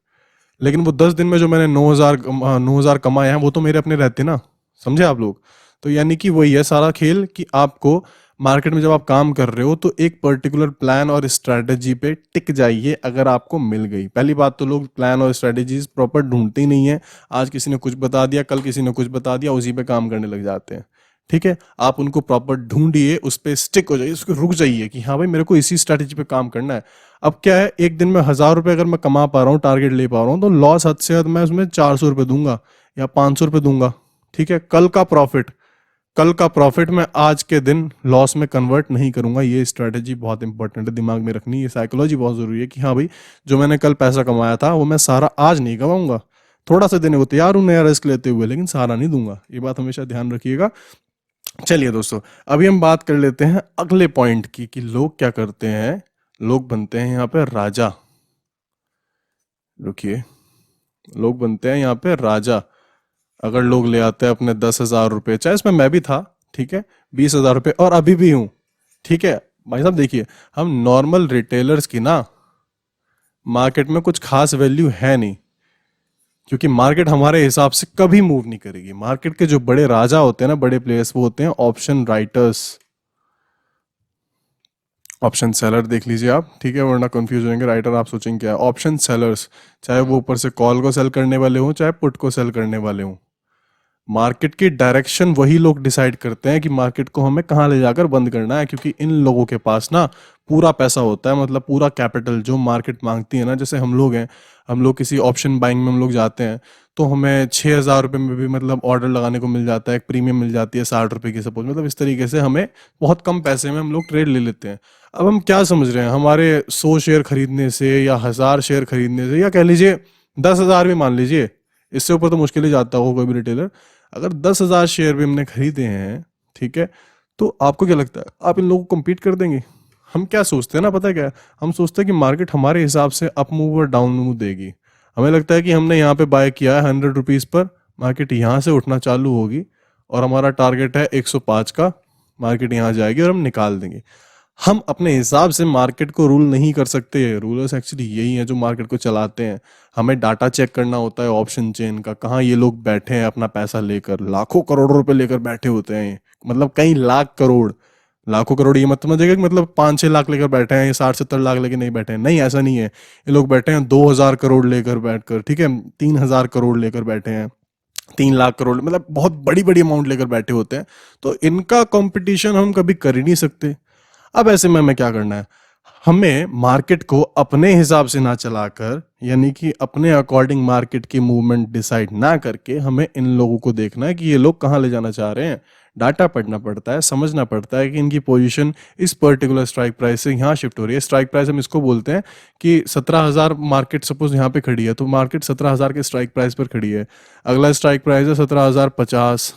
Speaker 1: लेकिन वो 10 दिन में जो मैंने 9000 कमाए हैं वो तो मेरे अपने रहते ना, समझे आप लोग। तो यानी कि वही है सारा खेल कि आपको मार्केट में जब आप काम कर रहे हो तो एक पर्टिकुलर प्लान और स्ट्रैटेजी पे टिक जाइए अगर आपको मिल गई। पहली बात तो लोग प्लान और स्ट्रैटेजीज प्रॉपर ढूंढते ही नहीं है, आज किसी ने कुछ बता दिया, कल किसी ने कुछ बता दिया, उसी पे काम करने लग जाते हैं, ठीक है। आप उनको प्रॉपर ढूंढिए, उस पर स्टिक हो जाइए, उसको रुक जाइए कि हाँ भाई मेरे को इसी स्ट्रैटेजी पे काम करना है। अब क्या है, एक दिन में 1000 रुपये अगर मैं कमा पा रहा हूँ, टारगेट ले पा रहा हूँ, तो लॉस हद से हद मैं उसमें 400 रुपये दूंगा या 500 रुपये दूंगा, ठीक है। कल का प्रॉफिट मैं आज के दिन लॉस में कन्वर्ट नहीं करूंगा। ये स्ट्रैटेजी बहुत इंपॉर्टेंट है, दिमाग में रखनी, ये साइकोलॉजी बहुत जरूरी है कि हाँ भाई जो मैंने कल पैसा कमाया था वो मैं सारा आज नहीं कमाऊंगा, थोड़ा सा देने को तैयार हूं नया रिस्क लेते हुए, लेकिन सारा नहीं दूंगा। ये बात हमेशा ध्यान रखिएगा। चलिए दोस्तों, अभी हम बात कर लेते हैं अगले पॉइंट की कि लोग क्या करते हैं। लोग बनते हैं यहाँ पे राजा, रुकिए, लोग बनते हैं यहाँ पे राजा। अगर लोग ले आते हैं अपने 10,000 रुपये, चाहे इसमें मैं भी था, ठीक है, 20,000 रुपये और अभी भी हूं, ठीक है भाई साहब। देखिए, हम नॉर्मल रिटेलर्स की ना मार्केट में कुछ खास वैल्यू है नहीं, क्योंकि मार्केट हमारे हिसाब से कभी मूव नहीं करेगी। मार्केट के जो बड़े राजा होते हैं ना, बड़े प्लेयर्स, वो होते हैं ऑप्शन राइटर्स, ऑप्शन सेलर देख लीजिए आप, ठीक है, वरना कंफ्यूज हो जाएंगे। राइटर आप सोचेंगे क्या है, ऑप्शन सेलर्स, चाहे वो ऊपर से कॉल को सेल करने वाले हों चाहे पुट को सेल करने वाले हों। मार्केट की डायरेक्शन वही लोग डिसाइड करते हैं कि मार्केट को हमें कहाँ ले जाकर बंद करना है, क्योंकि इन लोगों के पास ना पूरा पैसा होता है, मतलब पूरा कैपिटल जो मार्केट मांगती है ना। जैसे हम लोग हैं, हम लोग किसी ऑप्शन बाइंग में हम लोग जाते हैं तो हमें 6,000 रुपये में भी मतलब ऑर्डर लगाने को मिल जाता है, एक प्रीमियम मिल जाती है 60 रुपये की सपोज, मतलब इस तरीके से हमें बहुत कम पैसे में हम लोग ट्रेड ले लेते हैं। अब हम क्या समझ रहे हैं, हमारे 100 शेयर खरीदने से या 1000 शेयर खरीदने से, या कह लीजिए 10,000 भी मान लीजिए, इससे ऊपर तो मुश्किल ही जाता होगा कोई भी रिटेलर, अगर 10,000 शेयर भी हमने खरीदे हैं, ठीक है, तो आपको क्या लगता है आप इन लोगों को कम्पीट कर देंगे? हम क्या सोचते हैं ना, पता है क्या, हम सोचते हैं कि मार्केट हमारे हिसाब से अप मूव और डाउन मूव देगी। हमें लगता है कि हमने यहाँ पे बाय किया है 100 रुपीज़ पर, मार्केट यहाँ से उठना चालू होगी और हमारा टारगेट है 105 का, मार्केट यहाँ जाएगी और हम निकाल देंगे। हम अपने हिसाब से मार्केट को रूल नहीं कर सकते। रूलर्स एक्चुअली यही हैं जो मार्केट को चलाते हैं। हमें डाटा चेक करना होता है ऑप्शन चेन का, कहाँ ये लोग बैठे हैं अपना पैसा लेकर, लाखों करोड़ों रुपए लेकर बैठे होते हैं, मतलब कई लाख करोड़, लाखों करोड़ ये मत समझिएगा कि मतलब 5-6 लाख लेकर बैठे हैं, ये 60-70 लाख लेकर नहीं बैठे हैं, नहीं ऐसा नहीं है। ये लोग बैठे हैं 2,000 करोड़ लेकर बैठकर, ठीक है, 3,000 करोड़ लेकर बैठे हैं, 3 लाख करोड़, मतलब बहुत बड़ी बड़ी अमाउंट लेकर बैठे होते हैं। तो इनका कंपटीशन हम कभी कर ही नहीं सकते। अब ऐसे में हमें क्या करना है, हमें मार्केट को अपने हिसाब से ना चलाकर, यानी कि अपने अकॉर्डिंग मार्केट की मूवमेंट डिसाइड ना करके, हमें इन लोगों को देखना है कि ये लोग कहाँ ले जाना चाह रहे हैं। डाटा पढ़ना पड़ता है, समझना पड़ता है कि इनकी पोजीशन इस पर्टिकुलर स्ट्राइक प्राइस से यहाँ शिफ्ट हो रही है। स्ट्राइक प्राइस हम इसको बोलते हैं कि 17,000 मार्केट सपोज यहाँ पे खड़ी है, तो मार्केट 17,000 के स्ट्राइक प्राइस पर खड़ी है। अगला स्ट्राइक प्राइस है 17,050,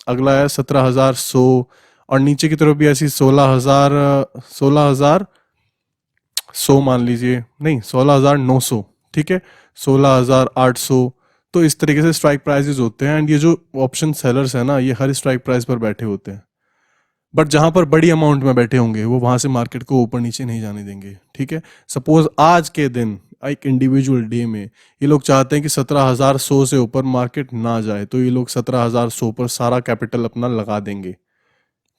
Speaker 1: अगला है 17,100, और नीचे की तरफ भी ऐसी 16,100 मान लीजिए, नहीं 16,900, ठीक है, 16,800। तो इस तरीके से स्ट्राइक प्राइसेस होते हैं। एंड ये जो ऑप्शन सेलर्स है ना, ये हर स्ट्राइक प्राइस पर बैठे होते हैं, बट जहां पर बड़ी अमाउंट में बैठे होंगे वो वहां से मार्केट को ऊपर नीचे नहीं जाने देंगे, ठीक है। सपोज आज के दिन एक इंडिविजुअल डे में ये लोग चाहते हैं कि 17,100 से ऊपर मार्केट ना जाए, तो ये लोग 17,100 पर सारा कैपिटल अपना लगा देंगे,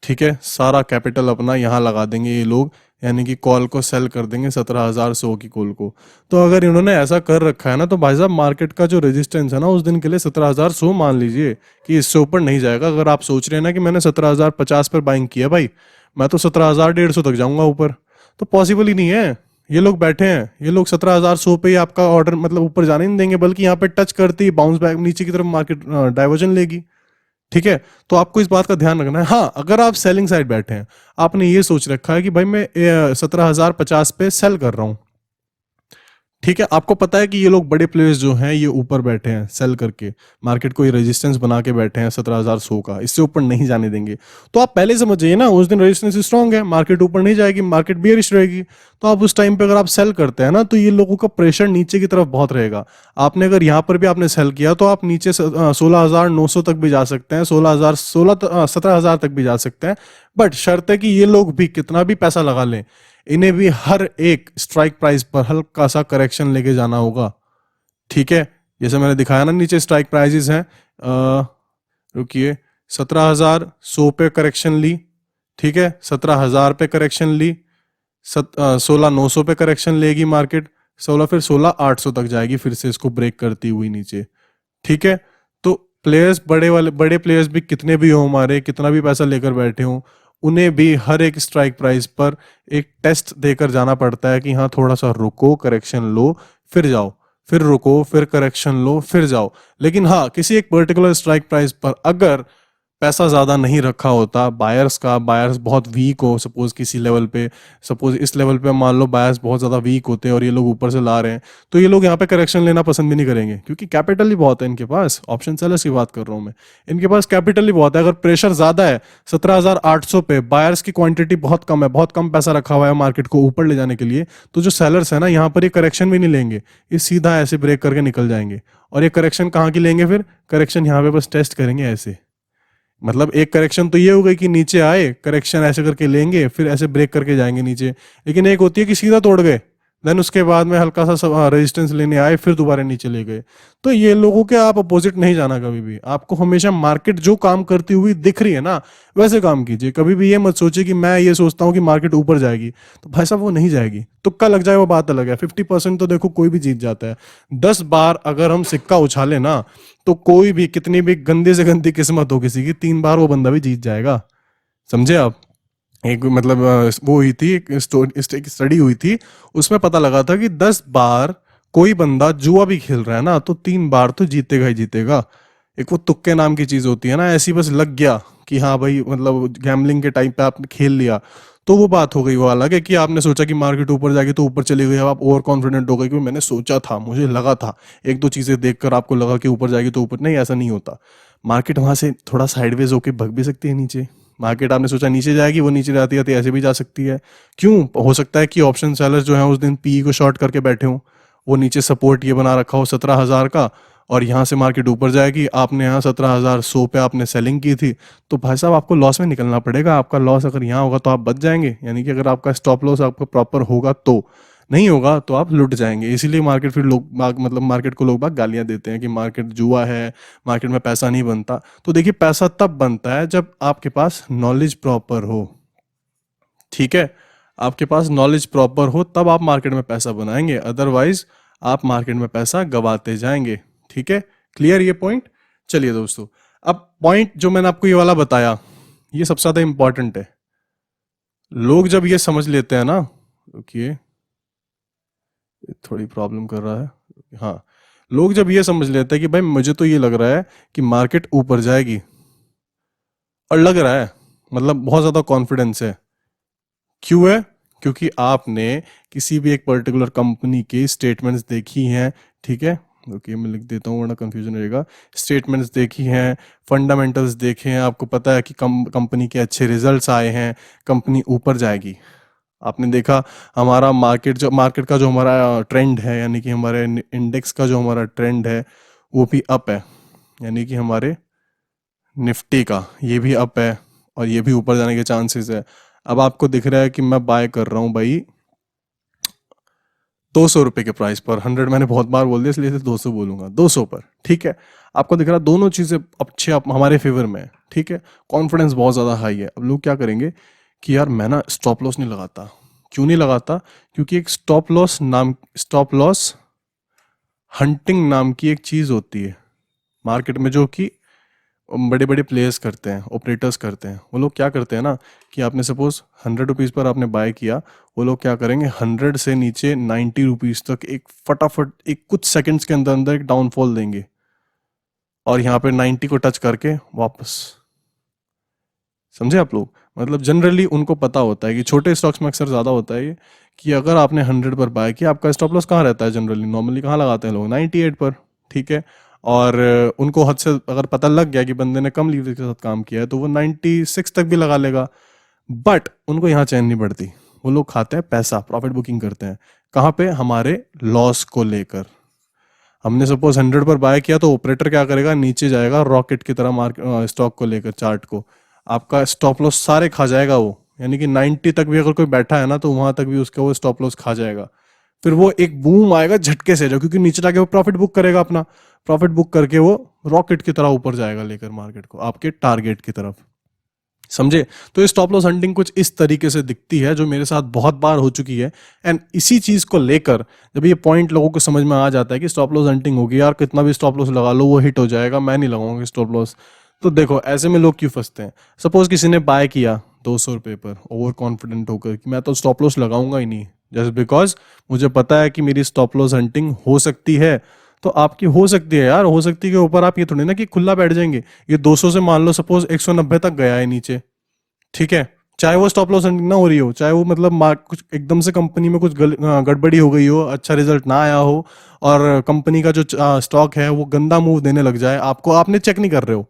Speaker 1: ठीक है, सारा कैपिटल अपना यहाँ लगा देंगे ये लोग, यानी कि कॉल को सेल कर देंगे 17,100 की कॉल को। तो अगर इन्होंने ऐसा कर रखा है ना, तो भाई साहब मार्केट का जो रेजिस्टेंस है ना उस दिन के लिए 17,100 मान लीजिए कि इससे ऊपर नहीं जाएगा। अगर आप सोच रहे हैं ना कि मैंने 17,050 पर बाइंग किया भाई, मैं तो 17,150 तक जाऊंगा ऊपर, तो पॉसिबल ही नहीं है। ये लोग बैठे हैं, ये लोग 17,100 पे ही आपका ऑर्डर मतलब ऊपर जाने नहीं देंगे, बल्कि यहाँ पे टच करते ही बाउंस बैक नीचे की तरफ मार्केट डाइवर्जन लेगी, ठीक है, तो आपको इस बात का ध्यान रखना है। हाँ, अगर आप सेलिंग साइड बैठे हैं, आपने ये सोच रखा है कि भाई मैं 17,050 पे सेल कर रहा हूं, ठीक है, आपको पता है कि ये लोग बड़े प्लेयर्स जो हैं ये ऊपर बैठे हैं सेल करके, मार्केट को ये रेजिस्टेंस बना के बैठे हैं 17,100 का, इससे ऊपर नहीं जाने देंगे। तो आप पहले समझ जाइए ना, उस दिन रेजिस्टेंस स्ट्रांग है, मार्केट ऊपर नहीं जाएगी, मार्केट बियरिश रहेगी, तो आप उस टाइम पे अगर आप सेल करते हैं ना, तो ये लोगों का प्रेशर नीचे की तरफ बहुत रहेगा। आपने अगर यहाँ पर भी आपने सेल किया तो आप नीचे 16,900 तक भी जा सकते हैं, 17,000 तक भी जा सकते हैं। बट शर्त है कि ये लोग भी कितना भी पैसा लगा लें, इन्हें भी हर एक स्ट्राइक प्राइस पर हल्का सा करेक्शन लेके जाना होगा, ठीक है। जैसे मैंने दिखाया ना, नीचे स्ट्राइक प्राइजेस हैं, रुकिए, 17,100 पे करेक्शन ली, ठीक है, 17,000 पे करेक्शन ली, 16,900 पे करेक्शन लेगी मार्केट, फिर 16,800 तक जाएगी, फिर से इसको ब्रेक करती हुई नीचे, ठीक है। तो प्लेयर्स बड़े प्लेयर्स भी कितने भी हो हमारे, कितना भी पैसा लेकर बैठे हों, उन्हें भी हर एक स्ट्राइक प्राइस पर एक टेस्ट देकर जाना पड़ता है कि हाँ थोड़ा सा रुको, करेक्शन लो, फिर जाओ, फिर रुको, फिर करेक्शन लो, फिर जाओ। लेकिन हाँ, किसी एक पर्टिकुलर स्ट्राइक प्राइस पर अगर पैसा ज्यादा नहीं रखा होता बायर्स का, बायर्स बहुत वीक हो सपोज किसी लेवल पे, सपोज इस लेवल पे मान लो बायर्स बहुत ज्यादा वीक होते हैं और ये लोग ऊपर से ला रहे हैं, तो ये लोग यहाँ पे करेक्शन लेना पसंद भी नहीं करेंगे, क्योंकि कैपिटल ही बहुत है इनके पास। ऑप्शन सेलर्स की बात कर रहा हूँ मैं, इनके पास कैपिटल ही बहुत है। अगर प्रेशर ज्यादा है 17,800 पे, बायर्स की क्वांटिटी बहुत कम है, बहुत कम पैसा रखा हुआ है मार्केट को ऊपर ले जाने के लिए, तो जो सेलर्स है ना यहाँ पर ये करेक्शन भी नहीं लेंगे, ये सीधा ऐसे ब्रेक करके निकल जाएंगे। और ये करेक्शन कहाँ की लेंगे, फिर करेक्शन यहाँ पे बस टेस्ट करेंगे ऐसे, मतलब एक करेक्शन तो ये हो गई कि नीचे आए, करेक्शन ऐसे करके लेंगे, फिर ऐसे ब्रेक करके जाएंगे नीचे। लेकिन एक होती है कि सीधा तोड़ गए, देन उसके बाद में हल्का सा रेजिस्टेंस लेने आए, फिर दोबारा नीचे ले गए। तो ये लोगों के आप अपोजिट नहीं जाना कभी भी। आपको हमेशा मार्केट जो काम करती हुई दिख रही है ना, वैसे काम कीजिए। कभी भी ये मत सोचिए कि मैं ये सोचता हूँ कि मार्केट ऊपर जाएगी, तो भाई साहब वो नहीं जाएगी, तुक्का लग जाए वो बात अलग है। 50% तो देखो कोई भी जीत जाता है। 10 बार अगर हम सिक्का उछाले ना, तो कोई भी कितनी भी गंदी से गंदी किस्मत हो किसी की, 3 बार वो बंदा भी जीत जाएगा। समझे आप? एक मतलब वो हुई थी, एक स्टडी हुई थी, उसमें पता लगा था कि 10 बार कोई बंदा जुआ भी खेल रहा है ना, तो 3 बार तो जीतेगा ही जीतेगा। एक वो तुक्के नाम की चीज होती है ना, ऐसी बस लग गया कि हाँ भाई, मतलब गैम्बलिंग के टाइम पे आपने खेल लिया, तो वो बात हो गई। वो अलग है कि आपने सोचा कि मार्केट ऊपर जाएगी तो ऊपर चली गई, अब आप ओवर कॉन्फिडेंट हो गए कि मैंने सोचा था, मुझे लगा था, एक दो चीजें देखकर आपको लगा कि ऊपर जाएगी तो ऊपर। नहीं, ऐसा नहीं होता। मार्केट वहां से थोड़ा साइडवेज होकर भग भी सकती है नीचे। मार्केट आपने सोचा नीचे जाएगी, वो नीचे जाती जाती ऐसे भी जा सकती है। क्यों हो सकता है कि ऑप्शन सेलर्स जो है उस दिन पीई को शॉर्ट करके बैठे हों, वो नीचे सपोर्ट ये बना रखा हो 17,000 का, और यहाँ से मार्केट ऊपर जाएगी, आपने यहाँ 17,100 पे आपने सेलिंग की थी, तो भाई साहब आपको लॉस में निकलना पड़ेगा। आपका लॉस अगर यहाँ होगा तो आप बच जाएंगे, यानी कि अगर आपका स्टॉप लॉस आपका प्रॉपर होगा तो, नहीं होगा तो आप लुट जाएंगे। इसीलिए मार्केट फिर लोग मतलब मार्केट को लोग बाग गालियां देते हैं कि मार्केट जुआ है, मार्केट में पैसा नहीं बनता। तो देखिए, पैसा तब बनता है जब आपके पास नॉलेज प्रॉपर हो, ठीक है। आपके पास नॉलेज प्रॉपर हो तब आप मार्केट में पैसा बनाएंगे, अदरवाइज आप मार्केट में पैसा गवाते जाएंगे, ठीक है। क्लियर ये पॉइंट? चलिए दोस्तों, अब पॉइंट जो मैंने आपको ये वाला बताया, ये सबसे ज्यादा इंपॉर्टेंट है। लोग जब ये समझ लेते हैं ना, रुकिए थोड़ी प्रॉब्लम कर रहा है, हाँ, लोग जब ये समझ लेते हैं कि भाई मुझे तो ये लग रहा है कि मार्केट ऊपर जाएगी, और लग रहा है, मतलब बहुत ज्यादा कॉन्फिडेंस है, क्यों है? क्योंकि आपने किसी भी एक पर्टिकुलर कंपनी की स्टेटमेंट्स देखी हैं, ठीक है। ओके, मैं लिख देता हूँ वरना कंफ्यूजन रहेगा। स्टेटमेंट्स देखी हैं, फंडामेंटल्स देखे हैं, आपको पता है कि कंपनी के अच्छे रिजल्ट्स आए हैं, कंपनी ऊपर जाएगी। आपने देखा हमारा मार्केट का जो हमारा ट्रेंड है, यानी कि हमारे इंडेक्स का जो हमारा ट्रेंड है वो भी अप है, यानी कि हमारे निफ्टी का ये भी अप है और ये भी ऊपर जाने के चांसेस है। अब आपको दिख रहा है कि मैं बाय कर रहा हूं भाई 200 रुपए के प्राइस पर, 100 मैंने बहुत बार बोल दिया इसलिए 200 बोलूंगा, 200 पर, ठीक है। आपको दिख रहा है दोनों चीजें अच्छे हमारे फेवर में है, ठीक है। कॉन्फिडेंस बहुत ज्यादा हाई है। अब लोग क्या करेंगे कि यार मैं ना स्टॉप लॉस नहीं लगाता। क्यों नहीं लगाता? क्योंकि एक स्टॉप लॉस हंटिंग नाम की एक चीज होती है मार्केट में, जो कि बड़े बड़े प्लेयर्स करते हैं, ऑपरेटर्स करते हैं। वो लोग क्या करते हैं ना कि आपने सपोज 100 रुपीज़ पर आपने बाय किया, वो लोग क्या करेंगे 100 से नीचे 90 रुपीज़ तक एक फटाफट एक कुछ सेकंड्स के अंदर अंदर एक डाउनफॉल देंगे, और यहाँ पे 90 को टच करके वापस। समझे आप लोग? मतलब जनरली उनको पता होता है कि छोटे स्टॉक्स में अक्सर ज़्यादा होता है ये, कि अगर आपने 100 पर बाय किया, आपका स्टॉप लॉस कहाँ रहता है जनरली, नॉर्मली कहाँ लगाते हैं लोग, 98 पर। ठीक है। और उनको हद से अगर पता लग गया कि बंदे ने कम लीवरेज के साथ काम किया है तो वो 96 तक भी लगा लेगा। बट उनको यहाँ चैन नहीं पड़ती, वो लोग खाते हैं पैसा, प्रॉफिट बुकिंग करते हैं। कहाँ पे? हमारे लॉस को लेकर। हमने सपोज 100 पर बाय किया तो ऑपरेटर क्या करेगा, नीचे जाएगा रॉकेट की तरह मार्केट स्टॉक को लेकर, चार्ट को। आपका स्टॉप लॉस सारे खा जाएगा वो, यानी कि 90 तक भी अगर कोई बैठा है ना तो वहां तक भी उसका वो स्टॉप लॉस खा जाएगा। फिर वो एक बूम आएगा झटके से, जो क्योंकि नीचे जाके वो प्रॉफिट बुक करेगा, अपना प्रॉफिट बुक करके वो रॉकेट की तरह ऊपर जाएगा लेकर मार्केट को आपके टारगेट की तरफ। समझे? तो ये स्टॉप लॉस हंटिंग कुछ इस तरीके से दिखती है, जो मेरे साथ बहुत बार हो चुकी है। एंड इसी चीज को लेकर जब ये पॉइंट लोगों को समझ में आ जाता है कि स्टॉप लॉस हंटिंग होगी, यार कितना भी स्टॉप लॉस लगा लो वो हिट हो जाएगा, मैं नहीं लगाऊंगा स्टॉप लॉस। तो देखो ऐसे में लोग क्यों फंसते हैं। सपोज किसी ने बाय किया 200 रुपये पर, ओवर कॉन्फिडेंट होकर कि मैं तो स्टॉप लॉस लगाऊंगा ही नहीं, जस्ट बिकॉज मुझे पता है कि मेरी स्टॉप लॉस हंटिंग हो सकती है। तो आपकी हो सकती है यार, हो सकती है के ऊपर आप ये थोड़ी ना कि खुला बैठ जाएंगे। ये 200 से मान लो सपोज 190 तक गया है नीचे, ठीक है, चाहे वो स्टॉप लॉस ना हो रही हो, चाहे वो मतलब कुछ एकदम से कंपनी में कुछ गड़बड़ी हो गई हो, अच्छा रिजल्ट ना आया हो, और कंपनी का जो स्टॉक है वो गंदा मूव देने लग जाए आपको, आपने चेक नहीं कर रहे हो।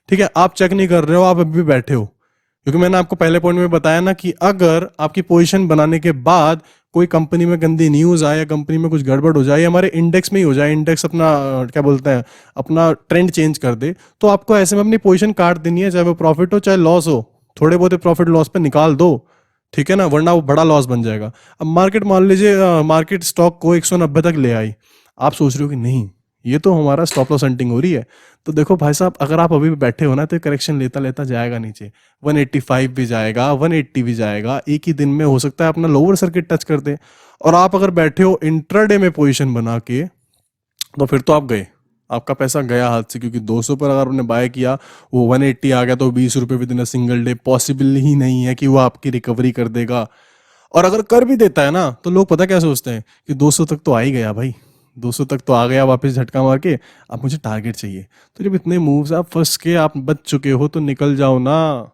Speaker 1: ठीक है, आप चेक नहीं कर रहे हो, आप अभी भी बैठे हो। क्योंकि मैंने आपको पहले पॉइंट में बताया ना कि अगर आपकी पोजीशन बनाने के बाद कोई कंपनी में गंदी न्यूज आए या कंपनी में कुछ गड़बड़ हो जाए, हमारे इंडेक्स में ही हो जाए, इंडेक्स अपना क्या बोलते हैं, अपना ट्रेंड चेंज कर दे, तो आपको ऐसे में अपनी पोजीशन काट देनी है, चाहे वो प्रॉफिट हो चाहे लॉस हो। थोड़े बहुत प्रॉफिट लॉस पे निकाल दो, ठीक है ना, वरना वो बड़ा लॉस बन जाएगा। अब मार्केट मान लीजिए मार्केट स्टॉक को 190 तक ले आई, आप सोच रहे हो कि नहीं ये तो हमारा स्टॉप लॉस हंटिंग हो रही है। तो देखो भाई साहब, अगर आप अभी भी बैठे हो ना तो करेक्शन लेता लेता जाएगा नीचे, 185 भी जाएगा, 180 भी जाएगा, एक ही दिन में हो सकता है अपना लोअर सर्किट टच कर दे। और आप अगर बैठे हो इंट्राडे में पोजीशन बना के, तो फिर तो आप गए, आपका पैसा गया हाथ से। क्योंकि 200 पर अगर आपने बाय किया, वो 180 आ गया, तो 20 रुपए within a single day possible ही नहीं है कि वो आपकी रिकवरी कर देगा। और अगर कर भी देता है ना तो लोग पता क्या सोचते हैं कि 200 तक तो आ ही गया भाई, 200 तक तो आ गया वापस झटका मार के, अब मुझे टारगेट चाहिए। तो जब इतने मूव्स आप फंस के आप बच चुके हो तो निकल जाओ ना,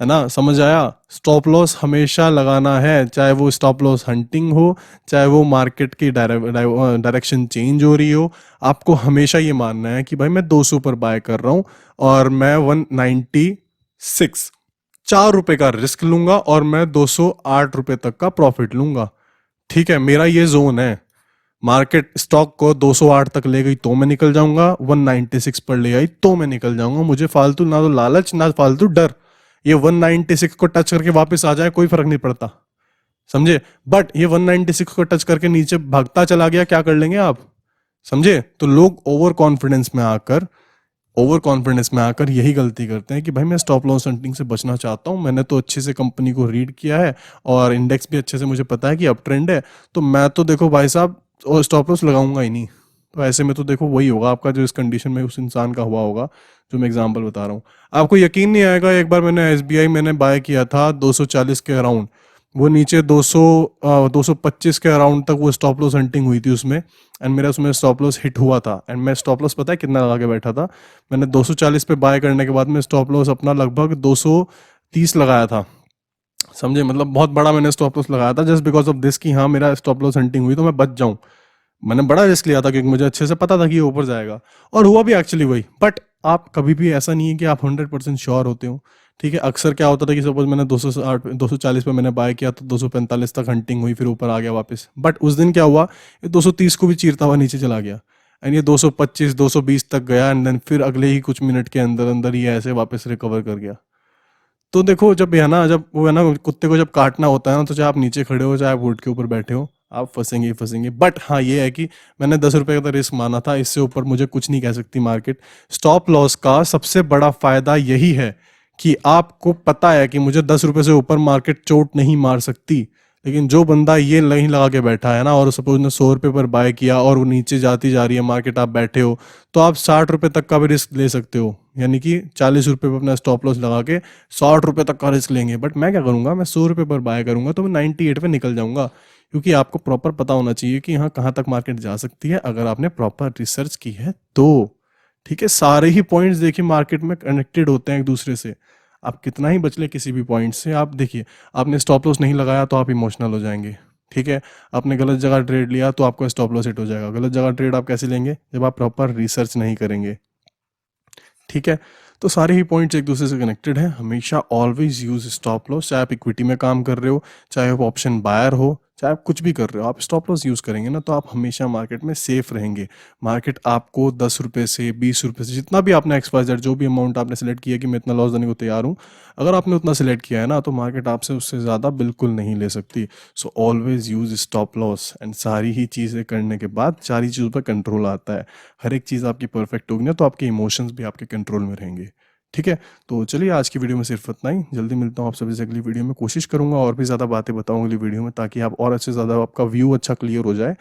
Speaker 1: है ना? समझ आया? स्टॉप लॉस हमेशा लगाना है, चाहे वो स्टॉप लॉस हंटिंग हो, चाहे वो मार्केट की डायरेक्शन चेंज हो रही हो। आपको हमेशा ये मानना है कि भाई मैं 200 पर बाय कर रहा हूं और मैं 196 4 रुपए का रिस्क लूंगा और मैं 208 रुपए तक का प्रॉफिट लूंगा। ठीक है, मेरा ये जोन है। मार्केट स्टॉक को 208 तक ले गई तो मैं निकल जाऊंगा, 196 पर ले आई तो मैं निकल जाऊंगा। मुझे फालतू ना तो लालच ना फालतू डर, ये 196 को टच करके वापस आ जाए कोई फर्क नहीं पड़ता, समझे? बट ये 196 को टच करके नीचे भागता चला गया, क्या कर लेंगे आप? समझे? तो लोग ओवर कॉन्फिडेंस में आकर यही गलती करते हैं कि भाई मैं स्टॉप लॉस हंटिंग से बचना चाहता हूं, मैंने तो अच्छे से कंपनी को रीड किया है और इंडेक्स भी अच्छे से मुझे पता है कि अप ट्रेंड है, तो मैं तो देखो भाई साहब स्टॉप लॉस लगाऊंगा ही नहीं। तो ऐसे में तो देखो वही होगा आपका जो इस कंडीशन में उस इंसान का हुआ होगा, जो मैं एग्जांपल बता रहा हूँ। आपको यकीन नहीं आएगा, एक बार मैंने एसबीआई मैंने बाय किया था 240 के अराउंड, वो नीचे 225 के अराउंड तक वो स्टॉप लॉस हंटिंग हुई थी उसमें, एंड मेरा उसमें स्टॉप लॉस हिट हुआ था। एंड मैं स्टॉप लॉस पता है कितना लगा के बैठा था, मैंने 240 पे बाय करने के बाद में स्टॉप लॉस अपना लगभग 230 लगाया था। समझे? मतलब बहुत बड़ा मैंने स्टॉप लॉस लगाया था जस्ट बिकॉज ऑफ दिस कि हाँ मेरा स्टॉप लॉस हंटिंग हुई तो मैं बच जाऊं। मैंने बड़ा रिस्क लिया था क्योंकि मुझे अच्छे से पता था कि ये ऊपर जाएगा, और हुआ भी एक्चुअली वही। बट आप कभी भी ऐसा नहीं है कि आप 100% श्योर होते हो। ठीक है, अक्सर क्या होता था कि सपोज मैंने 240 पे मैंने बाय किया तो 245 तक हंटिंग हुई, फिर ऊपर आ गया वापस। बट उस दिन क्या हुआ, ये 230 को भी चीरता हुआ नीचे चला गया, एंड ये 225 220 तक गया, एंड देन फिर अगले ही कुछ मिनट के अंदर अंदर ये ऐसे वापस रिकवर कर गया। तो देखो जब है ना, जब वो है ना कुत्ते को जब काटना होता है ना, तो चाहे आप नीचे खड़े हो चाहे आप वुड के ऊपर बैठे हो, आप फंसेंगे ही फंसेंगे। बट हाँ ये है कि मैंने 10 रुपए का तो रिस्क माना था, इससे ऊपर मुझे कुछ नहीं कह सकती मार्केट। स्टॉप लॉस का सबसे बड़ा फायदा यही है कि आपको पता है कि मुझे 10 रुपए से ऊपर मार्केट चोट नहीं मार सकती। लेकिन जो बंदा ये नहीं लगा के बैठा है ना, और सपोज ने 100 रुपए पर बाय किया और वो नीचे जाती जा रही है मार्केट, आप बैठे हो, तो आप 60 रुपए तक का भी रिस्क ले सकते हो, यानी कि 40 रुपए पर अपना स्टॉप लॉस लगा के 60 रुपए तक का रिस्क लेंगे। बट मैं क्या करूंगा, मैं 100 रुपए पर बाय करूंगा तो मैं 98 पे निकल जाऊंगा। क्योंकि आपको प्रॉपर पता होना चाहिए कि यहाँ कहाँ तक मार्केट जा सकती है, अगर आपने प्रॉपर रिसर्च की है तो। ठीक है, सारे ही पॉइंट्स देखिए मार्केट में कनेक्टेड होते हैं एक दूसरे से। आप कितना ही बच ले किसी भी पॉइंट से, आप देखिए आपने स्टॉप लॉस नहीं लगाया तो आप इमोशनल हो जाएंगे। ठीक है, आपने गलत जगह ट्रेड लिया तो आपको स्टॉप लॉस हिट हो जाएगा। गलत जगह ट्रेड आप कैसे लेंगे, जब आप प्रॉपर रिसर्च नहीं करेंगे। ठीक है, तो सारे ही पॉइंट्स एक दूसरे से कनेक्टेड हैं। हमेशा ऑलवेज यूज स्टॉप लॉस, चाहे आप इक्विटी में काम कर रहे हो, चाहे आप ऑप्शन बायर हो, चाहे आप कुछ भी कर रहे हो, आप स्टॉप लॉस यूज़ करेंगे ना तो आप हमेशा मार्केट में सेफ रहेंगे। मार्केट आपको 10 रुपये से 20 रुपये से जितना भी आपने एक्सपायर जो भी अमाउंट आपने सेलेक्ट किया कि मैं इतना लॉस देने को तैयार हूँ, अगर आपने उतना सेलेक्ट किया है ना तो मार्केट आपसे उससे ज़्यादा बिल्कुल नहीं ले सकती। So always use stop loss, and सारी ही चीज़ें करने के बाद सारी चीज़ों पर कंट्रोल आता है। हर एक चीज़ आपकी परफेक्ट होगी ना तो आपके इमोशंस भी आपके कंट्रोल में रहेंगे। ठीक है, तो चलिए आज की वीडियो में सिर्फ इतना ही। जल्दी मिलता हूँ आप सभी से अगली वीडियो में। कोशिश करूँगा और भी ज़्यादा बातें बताऊँ अगली वीडियो में, ताकि आप और अच्छे से ज़्यादा आपका व्यू अच्छा क्लियर हो जाए।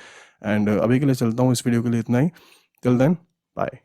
Speaker 1: एंड अभी के लिए चलता हूँ, इस वीडियो के लिए इतना ही। Till then, bye.